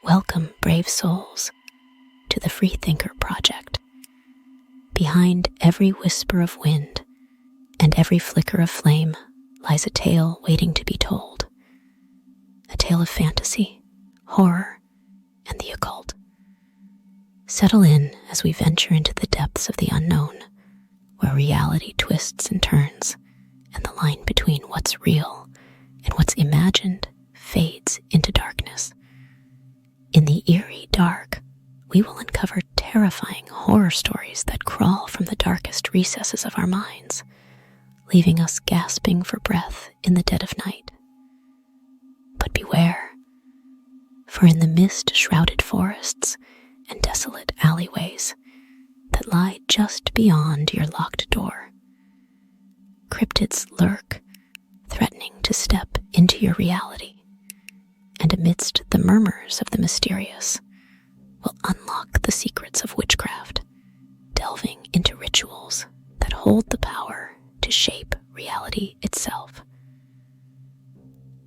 Welcome, brave souls, to the Freethinker Project. Behind every whisper of wind and every flicker of flame lies a tale waiting to be told. A tale of fantasy, horror, and the occult. Settle in as we venture into the depths of the unknown, where reality twists and turns, and the line between what's real and what's imagined fades into darkness. In the eerie dark, we will uncover terrifying horror stories that crawl from the darkest recesses of our minds, leaving us gasping for breath in the dead of night. But beware, for in the mist-shrouded forests and desolate alleyways that lie just beyond your locked door, cryptids lurk, threatening to step into your reality. And amidst the murmurs of the mysterious, will unlock the secrets of witchcraft, delving into rituals that hold the power to shape reality itself.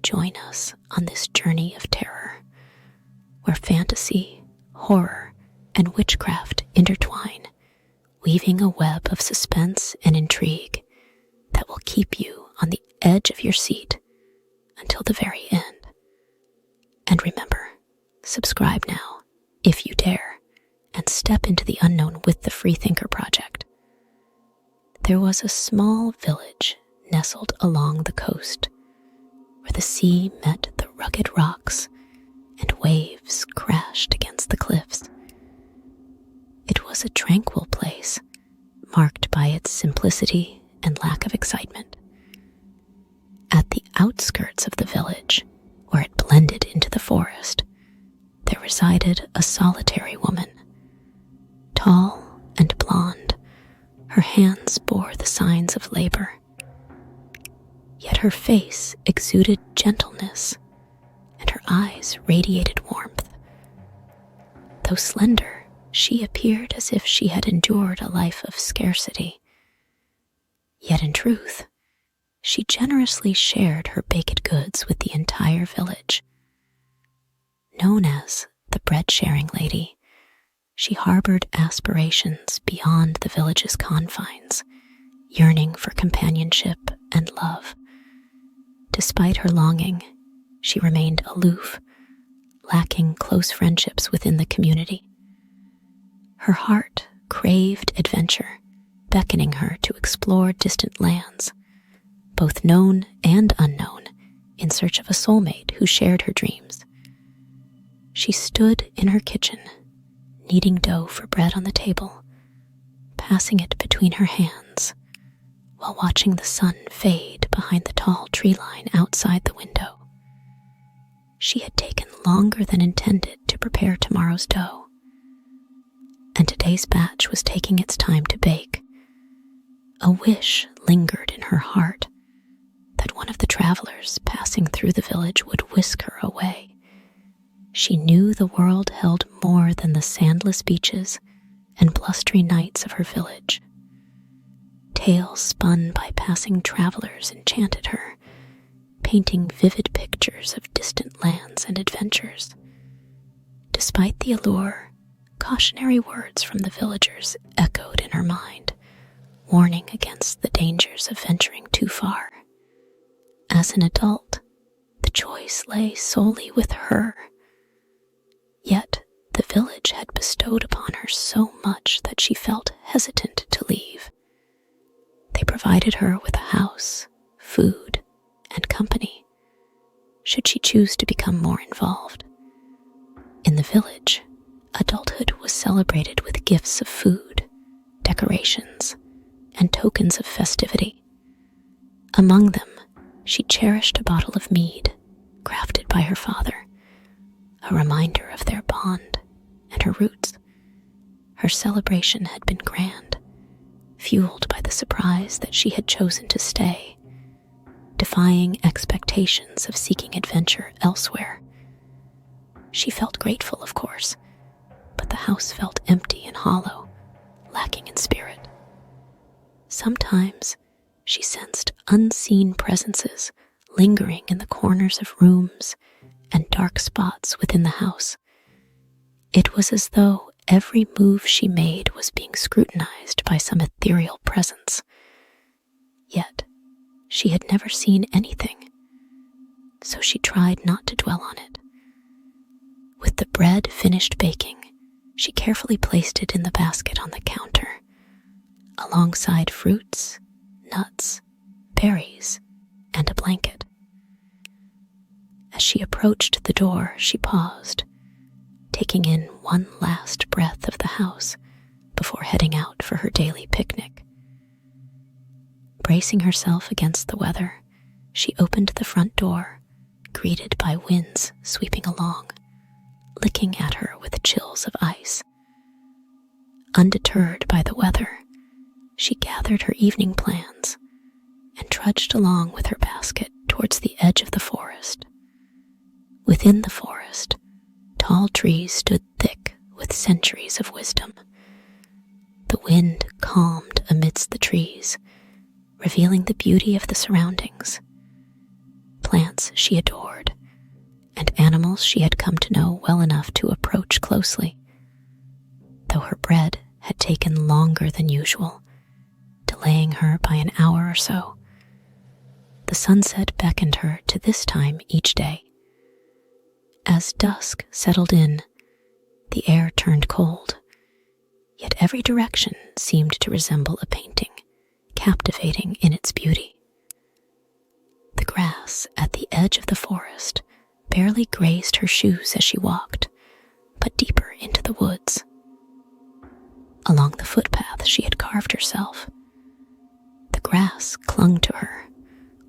Join us on this journey of terror, where fantasy, horror, and witchcraft intertwine, weaving a web of suspense and intrigue that will keep you on the edge of your seat until the very end. And remember, subscribe now, if you dare, and step into the unknown with the Freethinker Project. There was a small village nestled along the coast, where the sea met the rugged rocks and waves crashed against the cliffs. It was a tranquil place, marked by its simplicity and lack of excitement. At the outskirts of the village, where it blended into the forest, there resided a solitary woman. Tall and blonde, her hands bore the signs of labor. Yet her face exuded gentleness, and her eyes radiated warmth. Though slender, she appeared as if she had endured a life of scarcity. Yet in truth, she generously shared her baked goods with the entire village. Known as the bread-sharing lady, she harbored aspirations beyond the village's confines, yearning for companionship and love. Despite her longing, she remained aloof, lacking close friendships within the community. Her heart craved adventure, beckoning her to explore distant lands, both known and unknown, in search of a soulmate who shared her dreams. She stood in her kitchen, kneading dough for bread on the table, passing it between her hands, while watching the sun fade behind the tall tree line outside the window. She had taken longer than intended to prepare tomorrow's dough, and today's batch was taking its time to bake. A wish lingered in her heart, that one of the travelers passing through the village would whisk her away. She knew the world held more than the sandless beaches and blustery nights of her village. Tales spun by passing travelers enchanted her, painting vivid pictures of distant lands and adventures. Despite the allure, cautionary words from the villagers echoed in her mind, warning against the dangers of venturing too far. As an adult, the choice lay solely with her. Yet the village had bestowed upon her so much that she felt hesitant to leave. They provided her with a house, food, and company, should she choose to become more involved. In the village, adulthood was celebrated with gifts of food, decorations, and tokens of festivity. Among them, she cherished a bottle of mead, crafted by her father, a reminder of their bond and her roots. Her celebration had been grand, fueled by the surprise that she had chosen to stay, defying expectations of seeking adventure elsewhere. She felt grateful, of course, but the house felt empty and hollow, lacking in spirit. Sometimes she sensed unseen presences lingering in the corners of rooms and dark spots within the house, It was as though every move she made was being scrutinized by some ethereal presence. Yet, she had never seen anything, so she tried not to dwell on it. With the bread finished baking, she carefully placed it in the basket on the counter, alongside fruits, nuts, berries, and a blanket. As she approached the door, she paused, taking in one last breath of the house before heading out for her daily picnic. Bracing herself against the weather, she opened the front door, greeted by winds sweeping along, licking at her with chills of ice. Undeterred by the weather, she gathered her evening plans and trudged along with her basket towards the edge of the forest. Within the forest, tall trees stood thick with centuries of wisdom. The wind calmed amidst the trees, revealing the beauty of the surroundings. Plants she adored, and animals she had come to know well enough to approach closely. Though her bread had taken longer than usual, delaying her by an hour or so, the sunset beckoned her to this time each day. As dusk settled in, the air turned cold, yet every direction seemed to resemble a painting, captivating in its beauty. The grass at the edge of the forest barely grazed her shoes as she walked, but deeper into the woods. Along the footpath she had carved herself, the grass clung to her,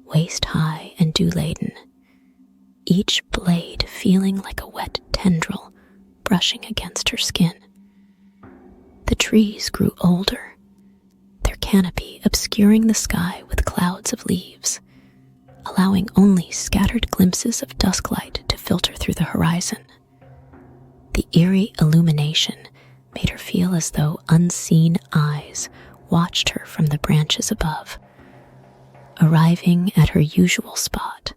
waist-high and dew-laden, each blade feeling like a wet tendril brushing against her skin. The trees grew older, their canopy obscuring the sky with clouds of leaves, allowing only scattered glimpses of dusklight to filter through the horizon. The eerie illumination made her feel as though unseen eyes watched her from the branches above. Arriving at her usual spot,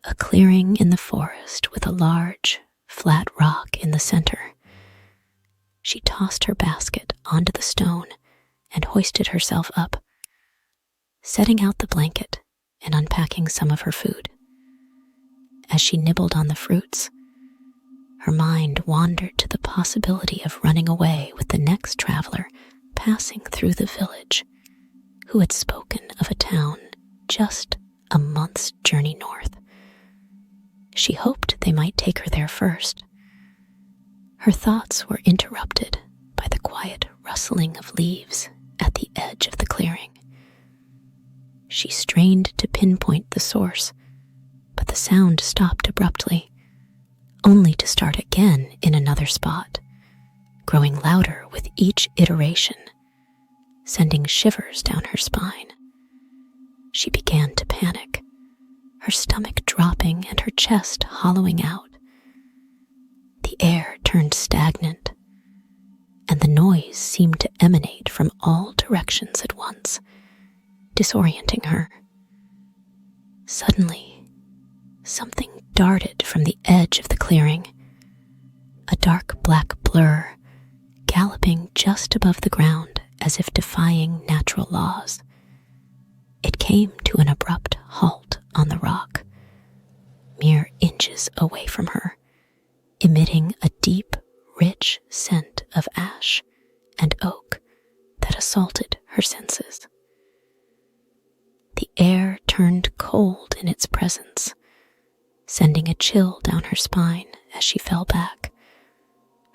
a clearing in the forest with a large, flat rock in the center, she tossed her basket onto the stone and hoisted herself up, setting out the blanket and unpacking some of her food. As she nibbled on the fruits, her mind wandered to the possibility of running away with the next traveler passing through the village, who had spoken of a town just a month's journey north. She hoped they might take her there first. Her thoughts were interrupted by the quiet rustling of leaves at the edge of the clearing. She strained to pinpoint the source, but the sound stopped abruptly, only to start again in another spot, growing louder with each iteration, sending shivers down her spine. She began to panic, her stomach dropping and her chest hollowing out. The air turned stagnant, and the noise seemed to emanate from all directions at once, disorienting her. Suddenly, something darted from the edge of the clearing, a dark black blur, galloping just above the ground as if defying natural laws. It came to an abrupt halt on the rock, mere inches away from her, emitting a deep, rich scent of ash and oak that assaulted her senses. The air turned cold in its presence, sending a chill down her spine as she fell back,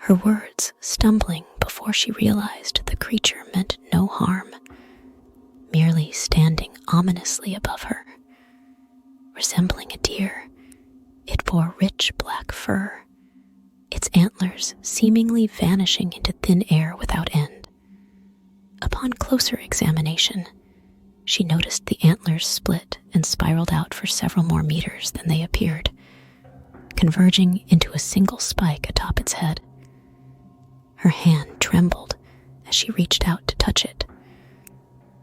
her words stumbling before she realized the creature meant no harm, merely standing ominously above her. Resembling a deer, it bore rich black fur, its antlers seemingly vanishing into thin air without end. Upon closer examination, she noticed the antlers split and spiraled out for several more meters than they appeared, converging into a single spike atop its head. Her hand trembled as she reached out to touch it,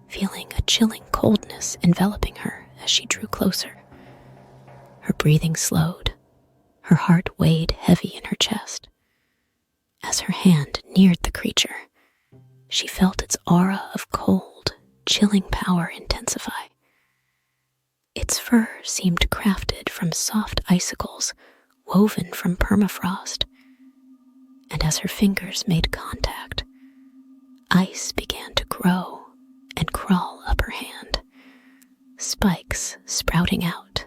feeling a chilling coldness enveloping her as she drew closer. Her breathing slowed, her heart weighed heavy in her chest. As her hand neared the creature, she felt its aura of cold, chilling power intensify. Its fur seemed crafted from soft icicles woven from permafrost, and as her fingers made contact, ice began to grow and crawl up her hand, spikes sprouting out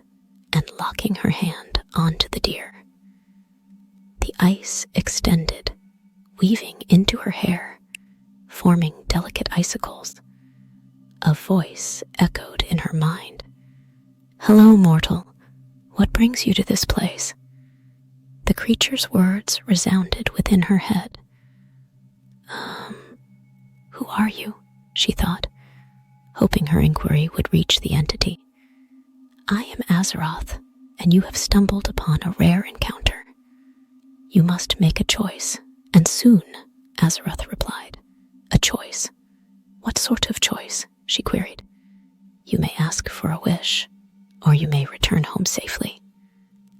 and locking her hand onto the deer. The ice extended, weaving into her hair, forming delicate icicles. A voice echoed in her mind. "Hello, mortal. What brings you to this place?" The creature's words resounded within her head. Who are you?" she thought, hoping her inquiry would reach the entity. "I am Azeroth, and you have stumbled upon a rare encounter. You must make a choice, and soon," Azeroth replied. "A choice? What sort of choice?" she queried. "You may ask for a wish, or you may return home safely,"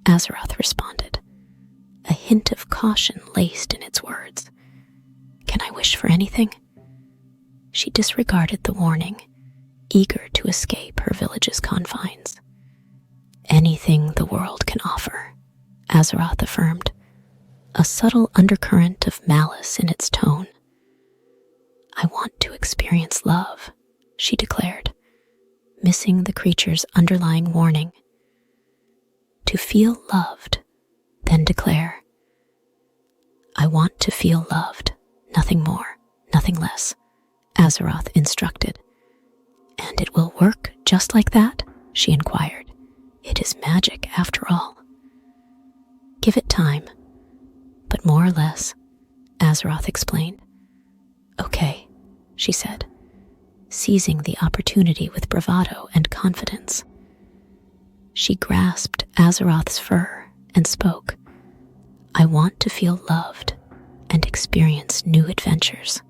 Azeroth responded, a hint of caution laced in its words. "Can I wish for anything?" She disregarded the warning, eager to escape her village's confines. "Anything the world can offer," Azeroth affirmed, a subtle undercurrent of malice in its tone. "I want to experience love," she declared, missing the creature's underlying warning. To feel loved, then declare, "I want to feel loved, nothing more, nothing less," Azeroth instructed. "And it will work just like that?" she inquired. "It is magic after all." "Give it time, but more or less," Azeroth explained. "Okay," she said, seizing the opportunity with bravado and confidence. She grasped Azeroth's fur and spoke. "I want to feel loved and experience new adventures.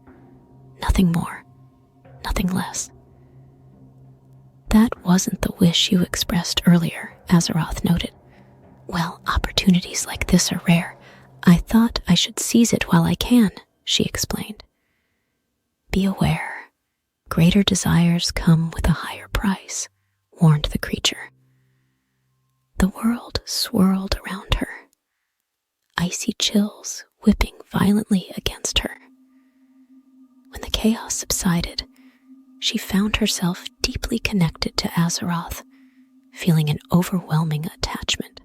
Nothing more, nothing less." "That wasn't the wish you expressed earlier," Azeroth noted. "Well, opportunities like this are rare. I thought I should seize it while I can," she explained. "Be aware, greater desires come with a higher price," warned the creature. The world swirled around her, icy chills whipping violently against her. When the chaos subsided, she found herself deeply connected to Azeroth, feeling an overwhelming attachment.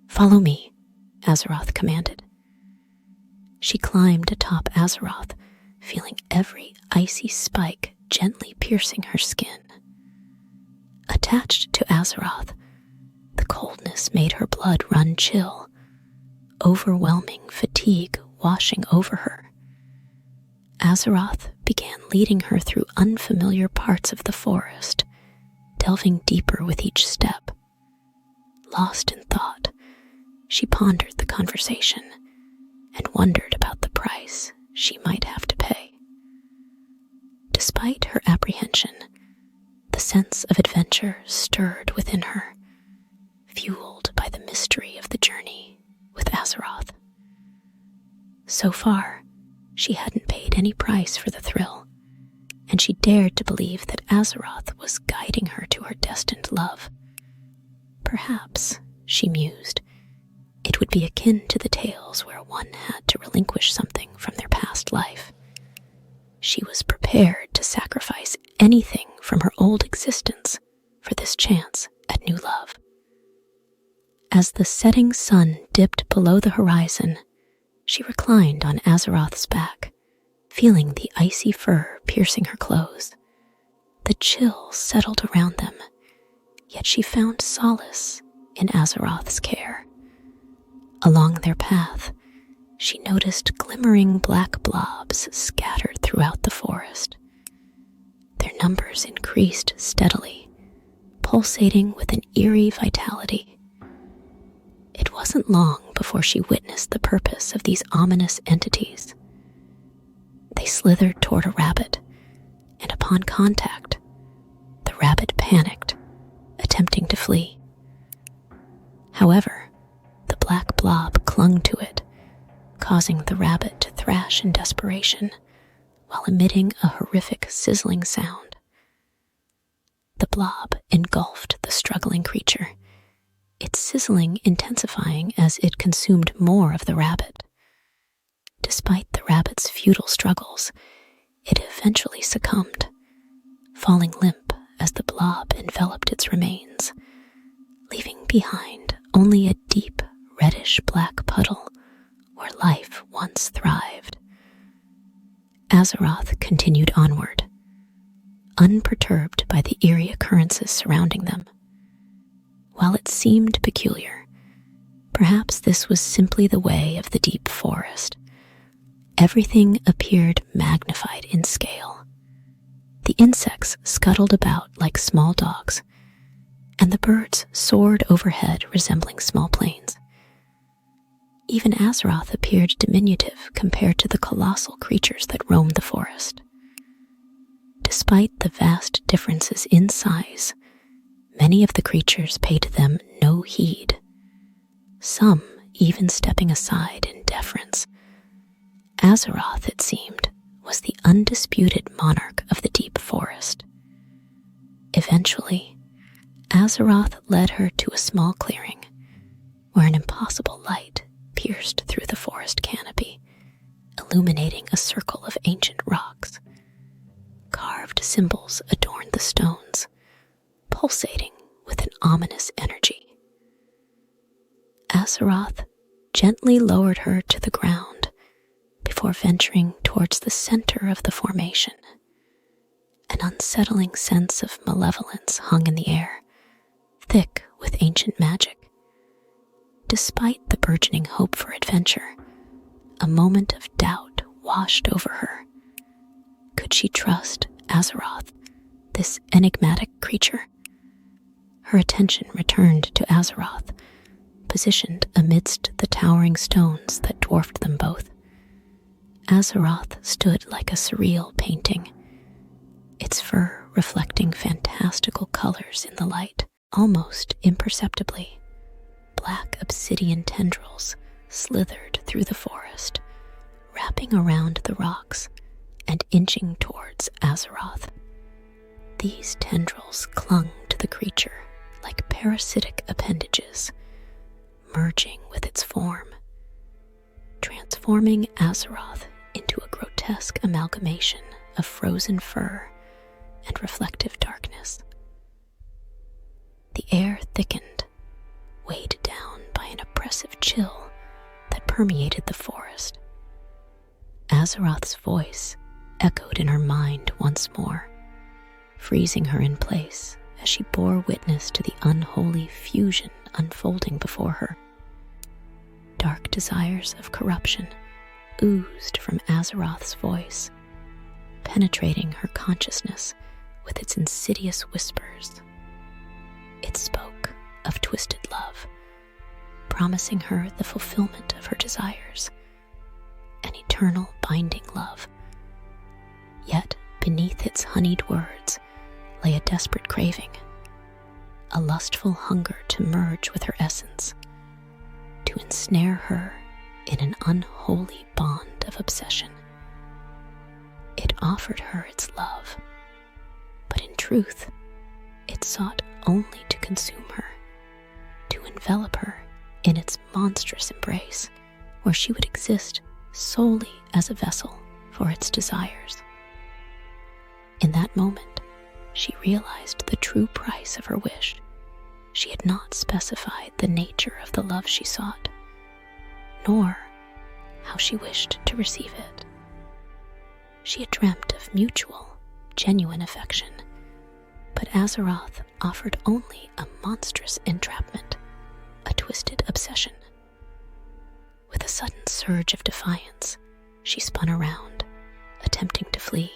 "Follow me," Azeroth commanded. She climbed atop Azeroth, feeling every icy spike gently piercing her skin. Attached to Azeroth, the coldness made her blood run chill, overwhelming fatigue washing over her. Azeroth began leading her through unfamiliar parts of the forest, delving deeper with each step. Lost in thought, she pondered the conversation and wondered about the price she might have to pay. Despite her apprehension, the sense of adventure stirred within her, fueled by the mystery of the journey with Azeroth. So far, she hadn't paid any price for the thrill, and she dared to believe that Azeroth was guiding her to her destined love. Perhaps, she mused, it would be akin to the tales where one had to relinquish something from their past life. She was prepared to sacrifice anything from her old existence for this chance at new love. As the setting sun dipped below the horizon, she reclined on Azeroth's back, feeling the icy fur piercing her clothes. The chill settled around them, yet she found solace in Azeroth's care. Along their path, she noticed glimmering black blobs scattered throughout the forest. Their numbers increased steadily, pulsating with an eerie vitality. It wasn't long before she witnessed the purpose of these ominous entities. They slithered toward a rabbit, and upon contact, the rabbit panicked, attempting to flee. However, the black blob clung to it, causing the rabbit to thrash in desperation while emitting a horrific sizzling sound. The blob engulfed the struggling creature, its sizzling intensifying as it consumed more of the rabbit. Despite the rabbit's futile struggles, it eventually succumbed, falling limp as the blob enveloped its remains, leaving behind only a deep reddish-black puddle where life once thrived. Azeroth continued onward, unperturbed by the eerie occurrences surrounding them. While it seemed peculiar, perhaps this was simply the way of the deep forest. Everything appeared magnified in scale. The insects scuttled about like small dogs, and the birds soared overhead resembling small planes. Even Azeroth appeared diminutive compared to the colossal creatures that roamed the forest. Despite the vast differences in size, many of the creatures paid them no heed, some even stepping aside in deference. Azeroth, it seemed, was the undisputed monarch of the deep forest. Eventually, Azeroth led her to a small clearing where an impossible light pierced through the forest canopy, illuminating a circle of ancient rocks. Carved symbols adorned the stones, pulsating with an ominous energy. Azeroth gently lowered her to the ground before venturing towards the center of the formation. An unsettling sense of malevolence hung in the air, thick with ancient magic. Despite the burgeoning hope for adventure, a moment of doubt washed over her. Could she trust Azeroth, this enigmatic creature? Her attention returned to Azeroth, positioned amidst the towering stones that dwarfed them both. Azeroth stood like a surreal painting, its fur reflecting fantastical colors in the light. Almost imperceptibly, black obsidian tendrils slithered through the forest, wrapping around the rocks and inching towards Azeroth. These tendrils clung to the creature like parasitic appendages, merging with its form, transforming Azeroth into a grotesque amalgamation of frozen fur and reflective darkness. The air thickened, weighed down by an oppressive chill that permeated the forest. Azeroth's voice echoed in her mind once more, freezing her in place as she bore witness to the unholy fusion unfolding before her. Dark desires of corruption oozed from Azeroth's voice, penetrating her consciousness with its insidious whispers. It spoke of twisted love, promising her the fulfillment of her desires, an eternal binding love. Yet beneath its honeyed words lay a desperate craving, a lustful hunger to merge with her essence, to ensnare her in an unholy bond of obsession. It offered her its love, but in truth, it sought only to consume her, to envelop her in its monstrous embrace, where she would exist solely as a vessel for its desires. In that moment, she realized the true price of her wish. She had not specified the nature of the love she sought, nor how she wished to receive it. She had dreamt of mutual, genuine affection, but Azeroth offered only a monstrous entrapment, a twisted obsession. With a sudden surge of defiance, she spun around, attempting to flee.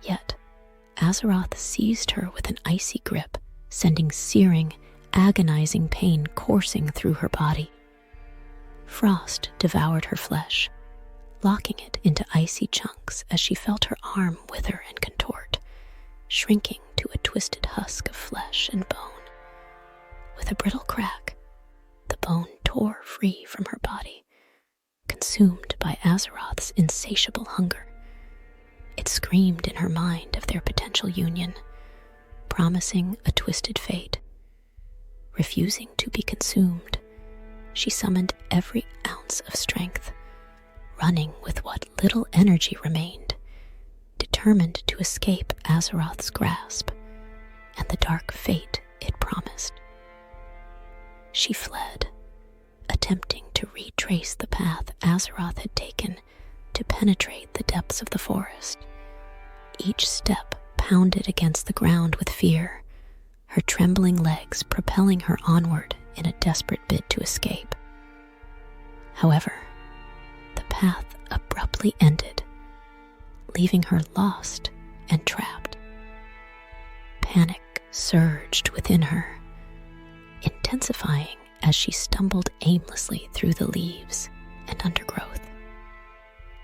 Yet, Azeroth seized her with an icy grip, sending searing, agonizing pain coursing through her body. Frost devoured her flesh, locking it into icy chunks as she felt her arm wither and contort, shrinking to a twisted husk of flesh and bone. With a brittle crack, the bone tore free from her body, consumed by Azeroth's insatiable hunger. It screamed in her mind of their potential union, promising a twisted fate. Refusing to be consumed, she summoned every ounce of strength, running with what little energy remained, determined to escape Azeroth's grasp and the dark fate it promised. She fled, attempting to retrace the path Azeroth had taken to penetrate the depths of the forest. Each step pounded against the ground with fear, her trembling legs propelling her onward in a desperate bid to escape. However, the path abruptly ended, leaving her lost and trapped. Panic surged within her, intensifying as she stumbled aimlessly through the leaves and undergrowth.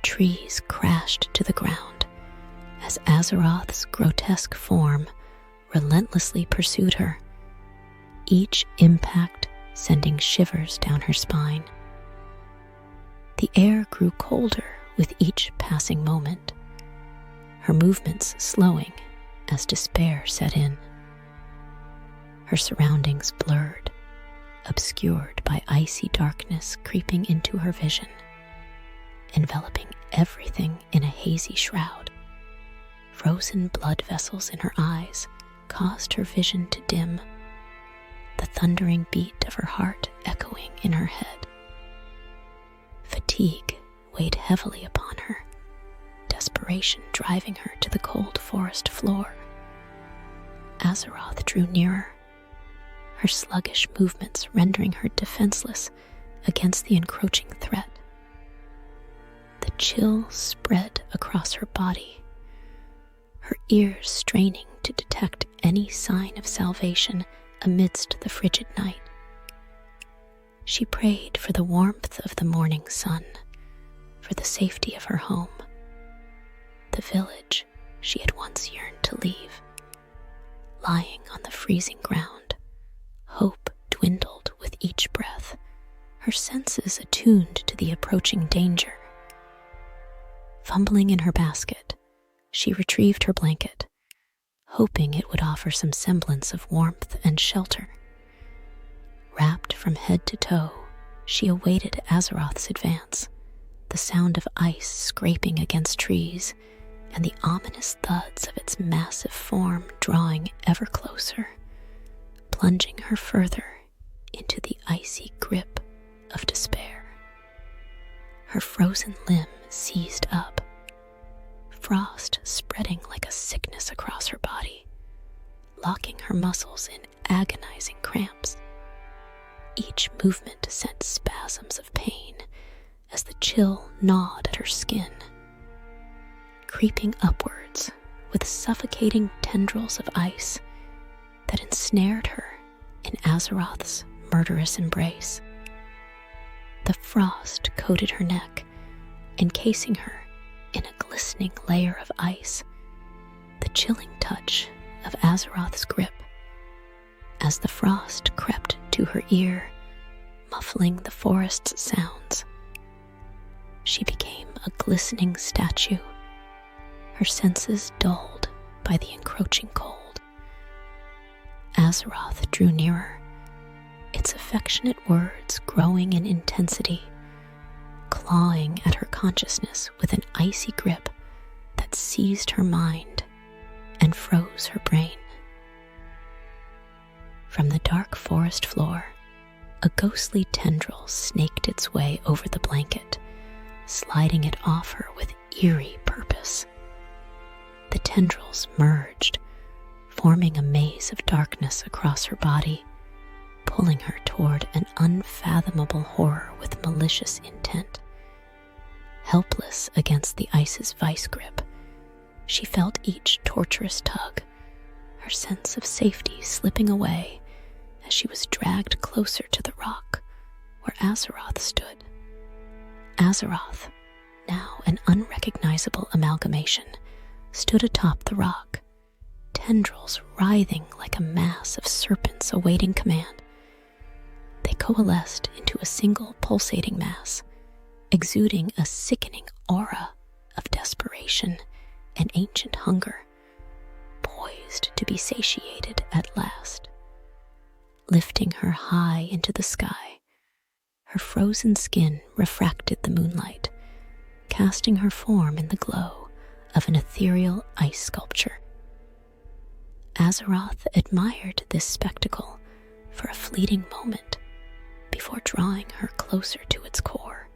Trees crashed to the ground as Azeroth's grotesque form relentlessly pursued her, each impact sending shivers down her spine. The air grew colder with each passing moment, her movements slowing as despair set in. Her surroundings blurred, obscured by icy darkness creeping into her vision, enveloping everything in a hazy shroud. Frozen blood vessels in her eyes caused her vision to dim, the thundering beat of her heart echoing in her head. Fatigue weighed heavily upon her, desperation driving her to the cold forest floor. Azeroth drew nearer, her sluggish movements rendering her defenseless against the encroaching threat. The chill spread across her body, her ears straining to detect any sign of salvation amidst the frigid night. She prayed for the warmth of the morning sun, for the safety of her home, the village she had once yearned to leave. Lying on the freezing ground, hope dwindled with each breath, her senses attuned to the approaching danger. Fumbling in her basket, she retrieved her blanket, hoping it would offer some semblance of warmth and shelter. Wrapped from head to toe, she awaited Azeroth's advance, the sound of ice scraping against trees and the ominous thuds of its massive form drawing ever closer, plunging her further into the icy grip of despair. Her frozen limb seized up, frost spreading like a sickness across her body, locking her muscles in agonizing cramps. Each movement sent spasms of pain as the chill gnawed at her skin, creeping upwards with suffocating tendrils of ice that ensnared her in Azeroth's murderous embrace. The frost coated her neck, encasing her in a glistening layer of ice, the chilling touch of Azeroth's grip. As the frost crept to her ear, muffling the forest's sounds, she became a glistening statue, her senses dulled by the encroaching cold. Azeroth drew nearer, its affectionate words growing in intensity, clawing at her consciousness with an icy grip that seized her mind and froze her brain. From the dark forest floor, a ghostly tendril snaked its way over the blanket, sliding it off her with eerie purpose. The tendrils merged, forming a maze of darkness across her body, pulling her toward an unfathomable horror with malicious intent. Helpless against the ice's vice grip, she felt each torturous tug, her sense of safety slipping away as she was dragged closer to the rock where Azeroth stood. Azeroth, now an unrecognizable amalgamation, stood atop the rock, tendrils writhing like a mass of serpents awaiting command. They coalesced into a single pulsating mass, exuding a sickening aura of desperation and ancient hunger, poised to be satiated at last. Lifting her high into the sky, her frozen skin refracted the moonlight, casting her form in the glow of an ethereal ice sculpture. Azeroth admired this spectacle for a fleeting moment before drawing her closer to its core,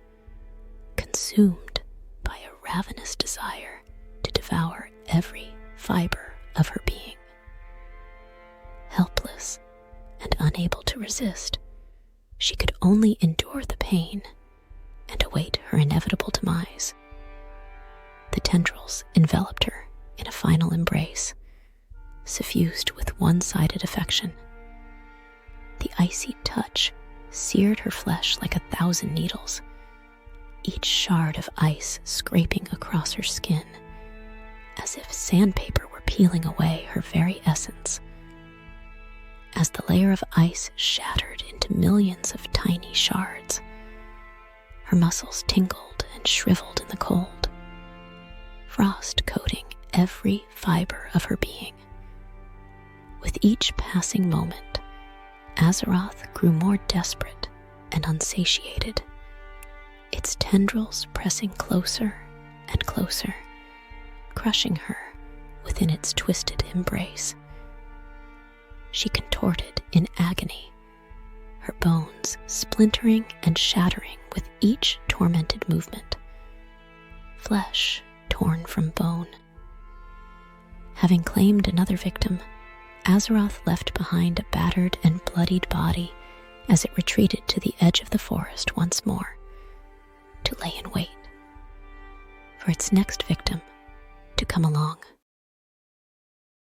consumed by a ravenous desire to devour every fiber of her being. Helpless and unable to resist, she could only endure the pain and await her inevitable demise. The tendrils enveloped her in a final embrace, suffused with one-sided affection. The icy touch seared her flesh like 1,000 needles, each shard of ice scraping across her skin, as if sandpaper were peeling away her very essence. As the layer of ice shattered into millions of tiny shards, her muscles tingled and shriveled in the cold, frost coating every fiber of her being. With each passing moment, Azeroth grew more desperate and unsatiated, its tendrils pressing closer and closer, crushing her within its twisted embrace. She contorted in agony, her bones splintering and shattering with each tormented movement, flesh torn from bone. Having claimed another victim, Azeroth left behind a battered and bloodied body as it retreated to the edge of the forest once more, to lay in wait for its next victim to come along.